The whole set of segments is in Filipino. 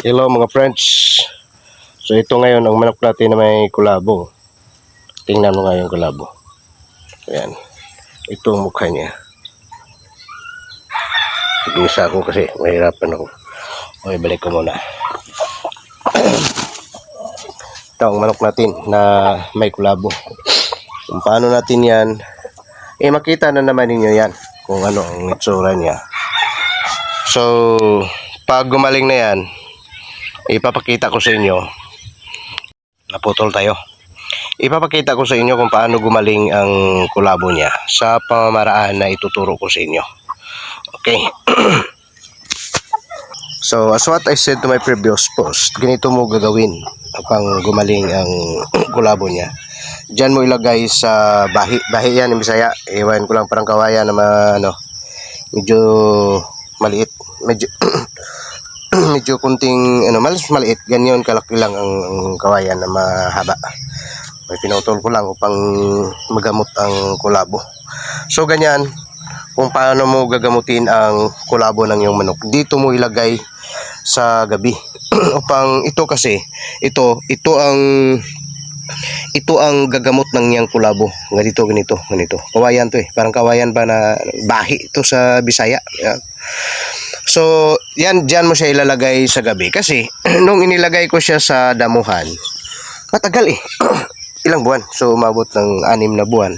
Hello mga friends. So ito ngayon ang manok natin na may kulabo. Tingnan mo nga yung kulabo. Ayan. Ito ang mukha niya. Isa ako kasi mahirapan ako. Okay, balik ko muna. Ito ang manok natin na may kulabo. Kung paano natin yan, makita na naman ninyo yan kung ano ang itsura niya. So pag gumaling na yan, ipapakita ko sa inyo. Naputol tayo. Ipapakita ko sa inyo kung paano gumaling ang kulabo niya sa pamamaraan na ituturo ko sa inyo. Okay. So as what I said to my previous post, ganito mo gagawin upang gumaling ang kulabo niya. Diyan mo ilagay sa bahi. Bahi yan yung Bisaya. Ewan ko lang, parang kawayan na medyo maliit. Medyo kunting maliit, ganyan kalaki lang ang kawayan na mahaba. May pinutol ko lang upang magamot ang kulabo. So ganyan kung paano mo gagamutin ang kulabo ng iyong manok. Dito mo ilagay sa gabi upang ito kasi ito ang gagamot ng iyang kulabo. Ganito kawayan to parang kawayan ba na bahi ito sa Bisaya. Yeah. So, diyan mo siya ilalagay sa gabi. Kasi, nung inilagay ko siya sa damuhan, matagal ilang buwan. So, umabot ng 6 na buwan.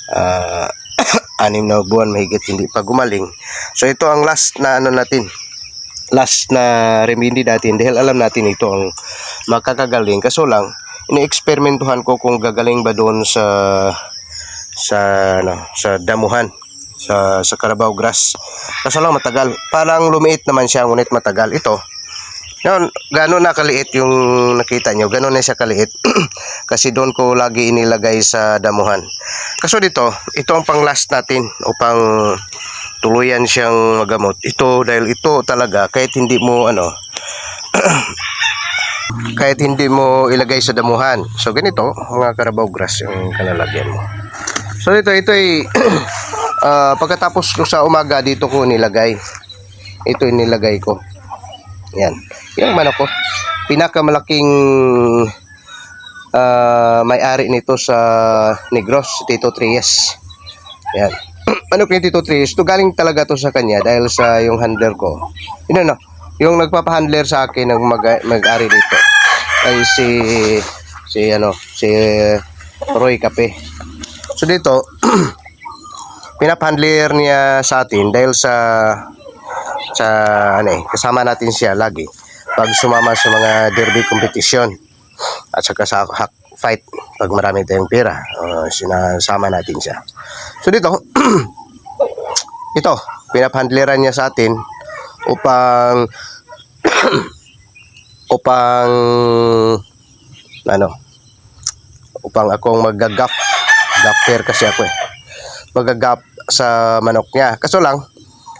6 na buwan, mahigit hindi pa gumaling. So, ito ang last na natin. Last na remedy natin. Dahil alam natin ito ang makakagaling. Kaso lang, ini-eksperimentuhan ko kung gagaling ba doon sa damuhan. Sa Carabao grass. Kaso lang matagal. Parang lumiit naman siya, ngunit matagal. Ito, gano'n na kaliit yung nakita nyo. Gano'n na siya kaliit. Kasi doon ko lagi inilagay sa damuhan. Kaso dito, ito ang pang last natin upang tuluyan siyang magamot. Ito, dahil ito talaga, kahit hindi mo kahit hindi mo ilagay sa damuhan. So ganito, mga Carabao grass yung kalalagyan mo. So ito ay pagkatapos ko sa umaga, dito ko nilagay. Ito inilagay ko. Yan. Yung manok ko. Pinakamalaking may-ari nito sa Negros, Tito Trias. Yan. Manok ni Tito Trias. Ito galing talaga to sa kanya dahil sa yung handler ko. Yung nagpapahandler sa akin ng mag-ari dito ay si Roy Cape. So dito pinapahandler niya sa atin dahil sa kasama natin siya lagi pag sumama sa mga derby competition at saka sa hack fight pag marami tayong pera, sinasama natin siya. So dito ito pinapahandleran niya sa atin upang upang akong gapper kasi ako magagap sa manok niya. Kaso lang,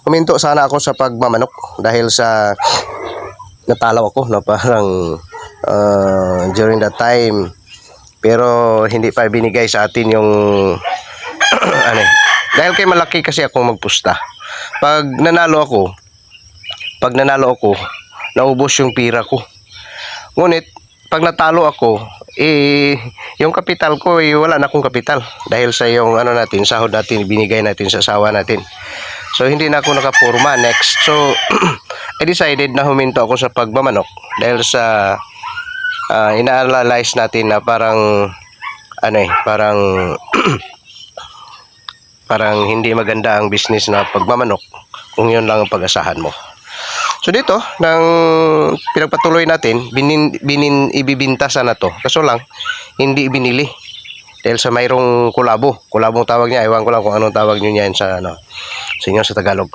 huminto sana ako sa pagmamanok dahil sa natalaw ako na parang during that time. Pero hindi pa binigay sa atin yung dahil kay malaki kasi ako magpusta. Pag nanalo ako, naubos yung pira ko. Ngunit pag natalo ako, yung kapital ko wala na akong kapital dahil sa yung sahod natin binigay natin sa asawa natin. So hindi na ako nakapurma next. So I decided na huminto ako sa pagmamanok dahil sa ina-analyze natin na parang parang hindi maganda ang business na pagmamanok kung yun lang ang pag-asahan mo. So dito, nang pinagpatuloy natin, ibibinta sana to. Kaso lang, hindi ibinili. Dahil sa mayroong kulabo. Kulabong tawag niya. Ewan ko lang kung anong tawag nyo niyan sa inyo sa Tagalog.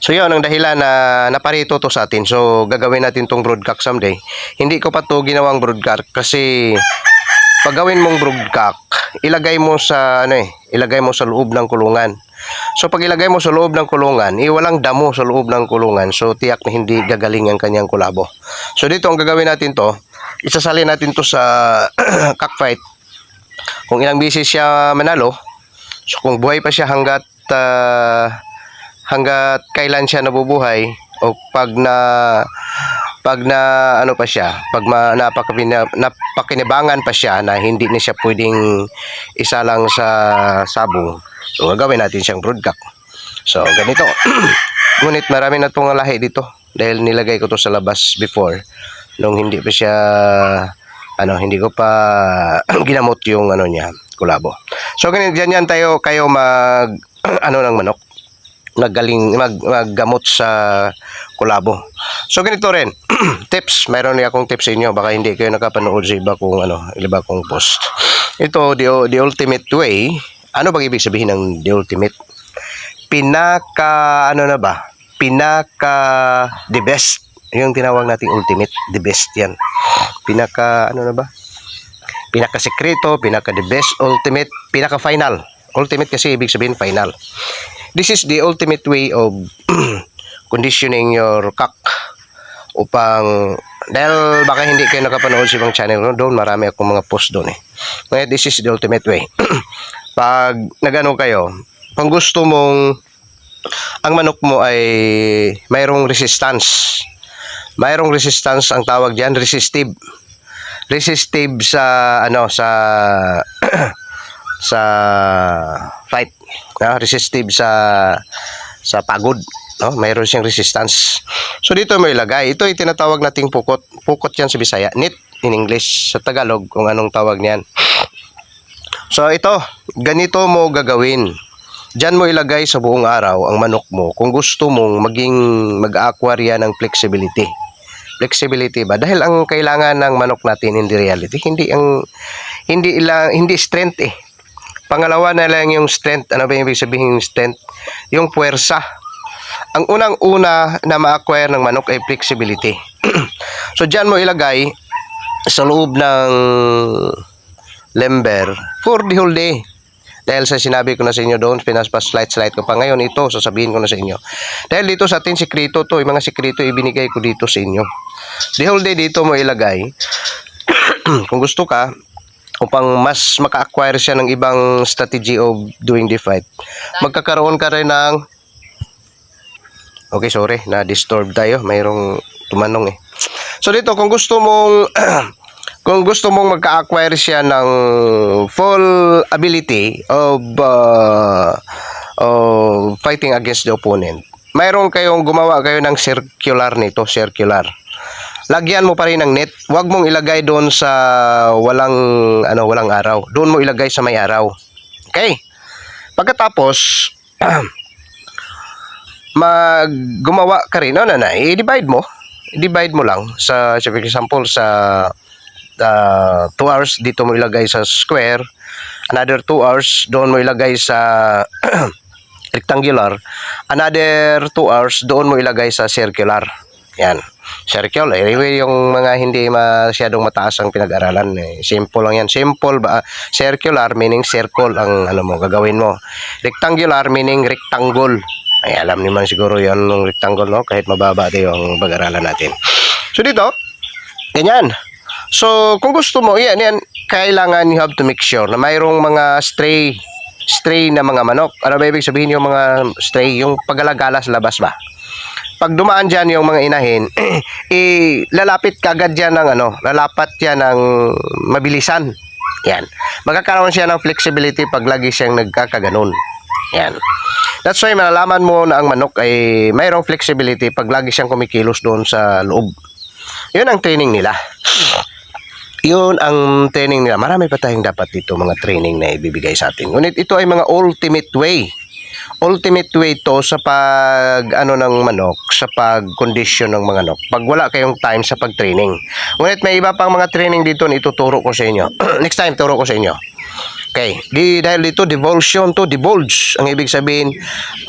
So yun, ang dahilan na naparito to sa atin. So gagawin natin tong broodcock someday. Hindi ko pa to ginawang broodcock kasi pag gawin mong broodcock, ilagay mo sa loob ng kulungan. So pag ilagay mo sa loob ng kulungan, walang damo sa loob ng kulungan. So tiyak na hindi gagaling ang kanyang kulabo. So dito ang gagawin natin to, isasali natin to sa cockfight. Kung ilang beses siya manalo, so kung buhay pa siya hanggat kailan siya nabubuhay, o pag pag na ano pa siya, pag napakinabangan pa siya na hindi na siya pwedeng isa lang sa sabo, so gagawin natin siyang broodcock. So ganito. Ngunit marami na itong lahi dito dahil nilagay ko to sa labas before nung hindi pa siya hindi ko pa ginamot yung niya, kulabo. So ganyan yan kayo mag ng manok, maggamot sa kulabo. So ganito rin, tips, mayroon akong tips sa inyo, baka hindi kayo nakapanood sa iba kong post. Ito, the ultimate way. Ano bang ibig sabihin ng the ultimate? Pinaka the best. Yung tinawag nating ultimate, the best yan. Pinaka sekreto, pinaka the best, ultimate, pinaka final. Ultimate kasi ibig sabihin final. This is the ultimate way of conditioning your cock upang, dahil baka hindi kayo nakapanood sa ibang channel doon, marami akong mga post doon Ngayon, this is the ultimate way. Pag nagano kayo, pag gusto mong ang manok mo ay mayroong resistance. Mayroong resistance, ang tawag diyan, resistive. Resistive sa sa fight, resistive sa pagod, mayroon siyang resistance. So dito mo ilagay. Ito ay tinatawag nating pukot. Pukot yan sa Bisaya, nit in English, sa Tagalog kung anong tawag niyan. So ito, ganito mo gagawin. Diyan mo ilagay sa buong araw ang manok mo kung gusto mong mag-aquarya ng flexibility. Flexibility ba? Dahil ang kailangan ng manok natin in the reality, hindi strength Pangalawa na lang yung strength. Ano ba yung ibig sabihin ng strength? Yung puwersa. Ang unang-una na ma-acquire ng manok ay flexibility. So diyan mo ilagay sa loob ng lember for the whole day. Dahil sa sinabi ko na sa inyo doon, slide ko pa ngayon, ito sasabihin ko na sa inyo. Dahil dito sa atin sikreto to, yung mga sikreto ibinigay ko dito sa inyo. The whole day dito mo ilagay. Kung gusto ka, upang mas maka-acquire siya ng ibang strategy of doing the fight, magkakaroon ka rin ng okay, sorry, na-disturb tayo, mayroong tumanong So dito, kung gusto mong magka-acquire siya ng full ability of fighting against the opponent, mayroon gumawa kayo ng circular nito, circular. Lagyan mo pa rin ng net. Huwag mong ilagay doon sa walang araw. Doon mo ilagay sa may araw. Okay? Pagkatapos, gumawa ka rin. I-divide mo. I-divide mo lang. For example, sa 2 hours, dito mo ilagay sa square. Another 2 hours, doon mo ilagay sa rectangular. Another 2 hours, doon mo ilagay sa circular. Yan. Circle. Anyway, yung mga hindi masyadong mataas ang pinag-aralan. Simple lang yan. Simple ba? Circular meaning circle ang gagawin mo. Rectangular meaning rectangle. Ay, alam niyo man siguro yan ng rectangle, kahit mababa tayo ang pag-aralan natin. So dito, ganyan. So, kung gusto mo, yan, kailangan you have to make sure na mayroong mga stray na mga manok. Ano ba ibig sabihin yung mga stray? Yung paggalagala sa labas ba? Pag dumaan dyan yung mga inahin, lalapit kagad yan lalapat yan ng mabilisan. Yan. Magkakaroon siya ng flexibility pag lagi siyang nagkakaganon. Yan. That's why malalaman mo na ang manok ay mayroong flexibility pag lagi siyang kumikilos doon sa loob. Yun ang training nila. Yun ang training nila. Marami pa tayong dapat dito mga training na ibibigay sa atin. Ngunit ito ay mga ultimate way. Ultimate way to sa ng manok, sa pag-condition ng mga manok. Pag wala kayong time sa pag-training. Ngunit may iba pang mga training dito na ituturo ko sa inyo. Next time, turo ko sa inyo. Okay. Dahil dito, divulsion to divulge. Ang ibig sabihin,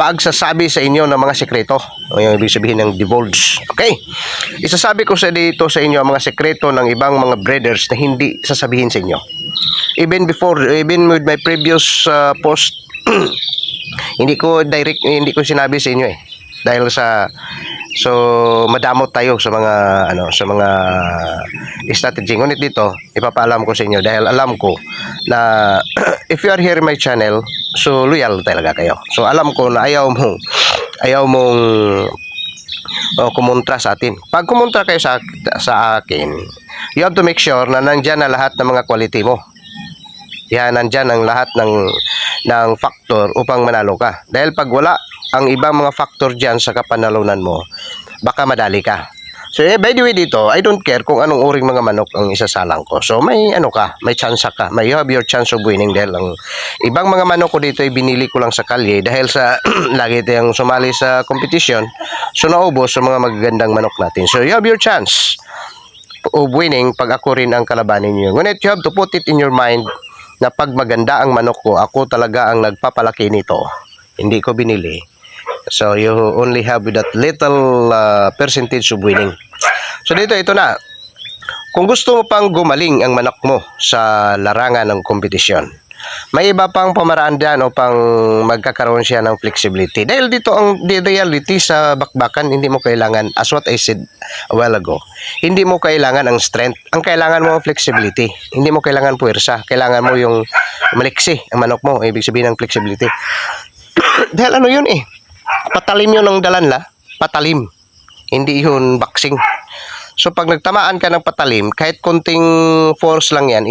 pagsasabi sa inyo ng mga sekreto. Ang ibig sabihin ng divulge. Okay. Isasabi ko dito sa inyo ang mga sekreto ng ibang mga breeders na hindi sasabihin sa inyo. Even with my previous post, hindi ko sinabi sa inyo dahil madamot tayo sa mga strategy. Ngunit dito ipapaalam ko sa inyo dahil alam ko na if you are here in my channel, so loyal talaga kayo. So alam ko na ayaw mong o kumontra sa atin. Pag kumontra kayo sa akin, you have to make sure na nandyan na lahat ng mga quality mo. Yan, nandyan ang lahat ng factor upang manalo ka. Dahil pag wala ang ibang mga factor dyan sa kapanalunan mo, baka madali ka. So, by the way dito, I don't care kung anong uring mga manok ang isasalang ko. So, may may chance ka. May you have your chance of winning dahil ang ibang mga manok ko dito ay binili ko lang sa kalye dahil sa lagi tayong sumali sa competition. So, naubos sa mga magagandang manok natin. So, you have your chance of winning pag ako rin ang kalabanin niyo. Ngunit you have to put it in your mind na pag maganda ang manok ko, ako talaga ang nagpapalaki nito. Hindi ko binili. So, you only have that little percentage of winning. So, dito, ito na. Kung gusto mo pang gumaling ang manok mo sa larangan ng kompetisyon, may iba pang pamaraan dyan upang magkakaroon siya ng flexibility. Dahil dito ang reality sa bakbakan, hindi mo kailangan, as what I said a while ago, hindi mo kailangan ang strength. Ang kailangan mo ang flexibility. Hindi mo kailangan puwersa. Kailangan mo yung maliksi ang manok mo. Ibig sabihin ng flexibility. Dahil ano yun patalim yun ng dalanla. Patalim. Hindi yun boxing. So pag nagtamaan ka ng patalim, kahit konting force lang yan,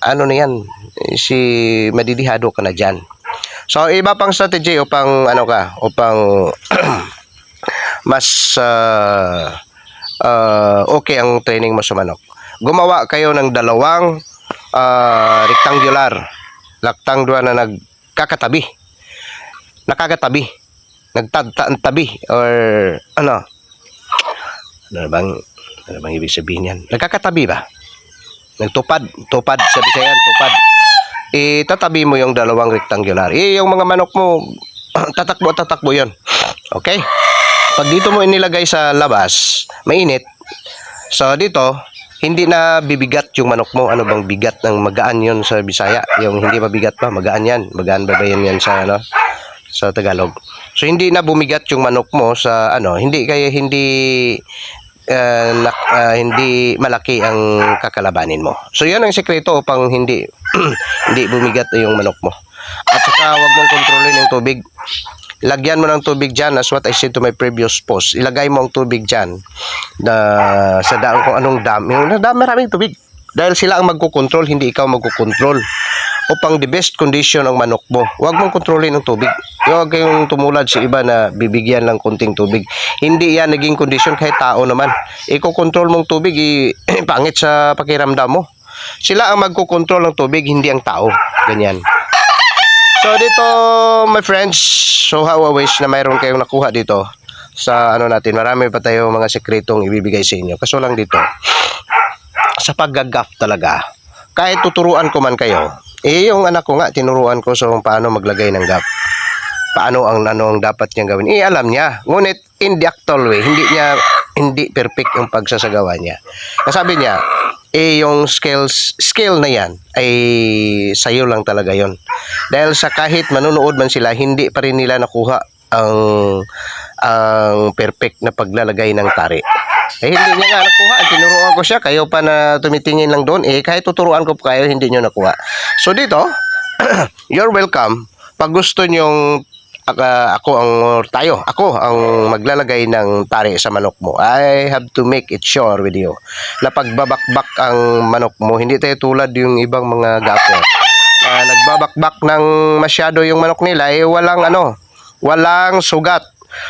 ano na yan, si madidihado ka na dyan. So, iba pang strategy upang, upang mas okay ang training mo sa manok. Gumawa kayo ng dalawang rectangular na nakakatabi, nagtabi, or ano bang ibig sabihin yan? Nagkakatabi ba? Tupad sa Bisayan, tupad. Tatabi mo yung dalawang rectangular. Yung mga manok mo, tatakbo yun. Okay? Pag dito mo inilagay sa labas, mainit. So, dito, hindi na bibigat yung manok mo. Ano bang bigat ng magaan yun sa Bisaya? Yung hindi mabigat pa, magaan yan. Magaan ba yan sa, sa Tagalog? So, hindi na bumigat yung manok mo sa, hindi malaki ang kakalabanin mo. So, yan ang sekreto upang hindi bumigat yung manok mo. At saka, huwag mong kontrolin yung tubig. Lagyan mo ng tubig dyan, as what I said to my previous post. Ilagay mo ang tubig dyan sa daan kung anong dam. Yung maraming tubig. Dahil sila ang magkukontrol, hindi ikaw magkukontrol. Upang the best condition ang manok mo. Huwag mong kontrolin ng tubig. Huwag kayong tumulad sa iba na bibigyan lang kunting tubig. Hindi yan naging condition kahit tao naman. Iko-control mong tubig, pangit sa pakiramdam mo. Sila ang magkukontrol ng tubig, hindi ang tao. Ganyan. So dito, my friends, so how I wish na mayroon kayong nakuha dito sa natin. Marami pa tayo mga sekretong ibibigay sa inyo. Kaso lang dito, sa paggagaf talaga, kahit tuturuan ko man kayo, yung anak ko nga, tinuruan ko so paano maglagay ng gap. Paano ang dapat niyang gawin. Alam niya. Ngunit, in the actual way, hindi perfect yung pagsasagawa niya. Kasabi niya, yung skill na yan, ay sayo lang talaga yon. Dahil sa kahit manunood man sila, hindi pa rin nila nakuha ang perfect na paglalagay ng tari. Hindi niya nga nakuha. Tinuruan ko siya. Kayo pa na tumitingin lang doon. Kahit tuturuan ko po kayo, hindi niyo nakuha. So dito, you're welcome. Pag gusto nyong ako ang maglalagay ng tari sa manok mo, I have to make it sure with you na pagbabakbak ang manok mo, hindi tayo tulad yung ibang mga gapo. Nagbabakbak ng masyado yung manok nila, walang sugat.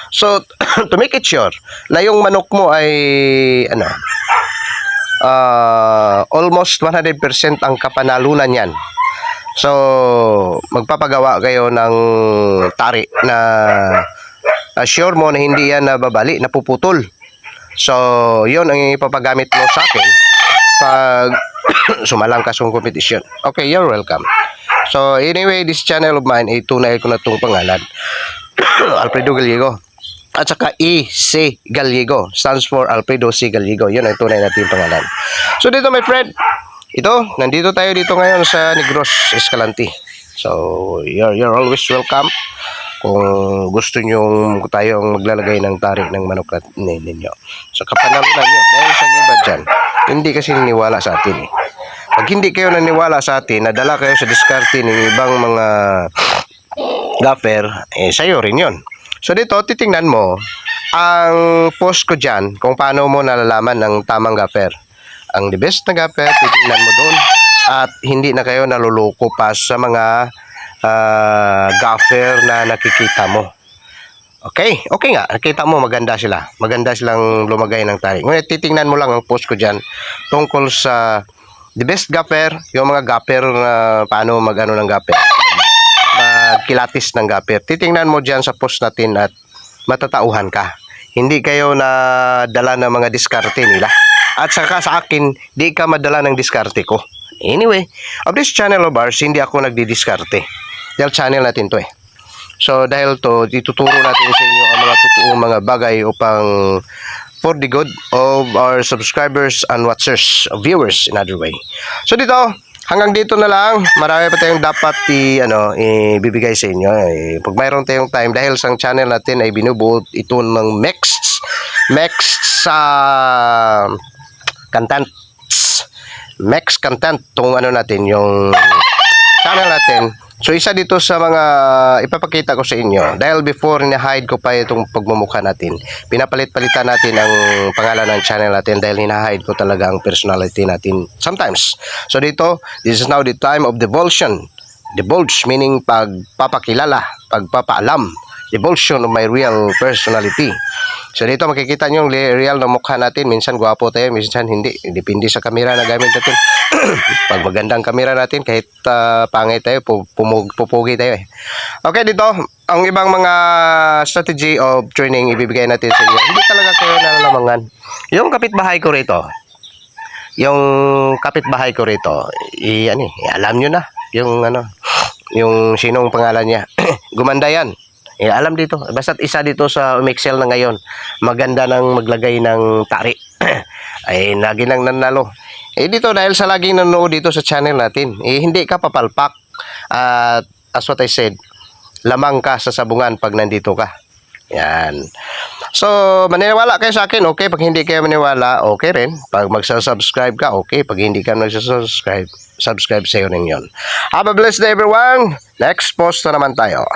So, to make it sure na yung manok mo ay almost 100% ang kapanalunan yan. So, magpapagawa kayo ng tari na sure mo na hindi yan nababali, napuputol. So, yun ang ipapagamit mo sa akin pag sumalang ka sa competition. Okay, you're welcome. So, anyway, this channel of mine, tunay ko na itong pangalan. Alfredo Gallego. At saka E.C. Gallego. Stands for Alfredo C. Gallego. Yun ang tunay natin pangalan. So, dito my friend, nandito tayo dito ngayon sa Negros Escalante. So, you're always welcome. Kung gusto nyo tayong maglalagay ng tari ng manok ninyo. So, kapanalunan nyo. Dahil sa iba dyan, hindi kasi niniwala sa atin Pag hindi kayo naniwala sa atin, nadala kayo sa diskarte ng ibang mga gaffer, sa'yo rin yun. So, dito, titingnan mo ang post ko dyan, kung paano mo nalalaman ng tamang gaffer. Ang the best na gaffer, titingnan mo doon. At hindi na kayo naluloko pa sa mga gaffer na nakikita mo. Okay nga, nakita mo maganda sila. Maganda silang lumagay ng tali. Ngunit titingnan mo lang ang post ko dyan tungkol sa the best gaffer, yung mga gaffer na paano mag-ano ng gaffer. Magkilatis ng gaffer. Titingnan mo dyan sa post natin at matatauhan ka. Hindi kayo na dala ng mga diskarte nila. At saka sa akin, di ka madala ng diskarte ko. Anyway, of this channel of ours, hindi ako nagdidiskarte. Dahil channel natin to eh. So dahil to, ituturo natin sa inyo ang mga totoong mga bagay upang for the good of our subscribers and watchers, viewers in other way. So dito, hanggang dito na lang. Marami pa tayong dapat ibibigay sa inyo. Pag mayroon tayong time, dahil sa channel natin ay binubuo ito ng content tong natin, yung channel natin. So isa dito sa mga ipapakita ko sa inyo, dahil before hide ko pa itong pagmumukha natin, pinapalit-palitan natin ang pangalan ng channel natin dahil hinahide ko talaga ang personality natin sometimes. So dito, this is now the time of divulsion. Divulge meaning pagpapakilala, pagpapaalam. Divulsion of my real personality. So dito makikita nyo yung real na mukha natin. Minsan gwapo tayo, minsan hindi. Depende sa kamera na gamit natin. Pag magandang kamera natin, kahit pangit tayo, pupugi tayo eh. Okay, dito, ang ibang mga strategy of training ibibigay natin sa inyo. Hindi talaga kayo nalalamangan. Yung kapitbahay ko rito, alam nyo na, yung sinong pangalan niya. Gumanda yan. Alam dito, basta't isa dito sa Umexcel na ngayon, maganda nang maglagay ng tari. Ay, lagi nang nanalo. Dito, dahil sa laging nanonood dito sa channel natin, hindi ka papalpak. At as what I said, lamang ka sa sabungan pag nandito ka. Yan. So, maniwala kayo sa akin, okay. Pag hindi kayo maniwala, okay rin. Pag magsasubscribe ka, okay. Pag hindi ka magsasubscribe, subscribe sa iyo rin yun. Have a blessed day, everyone. Next post na naman tayo.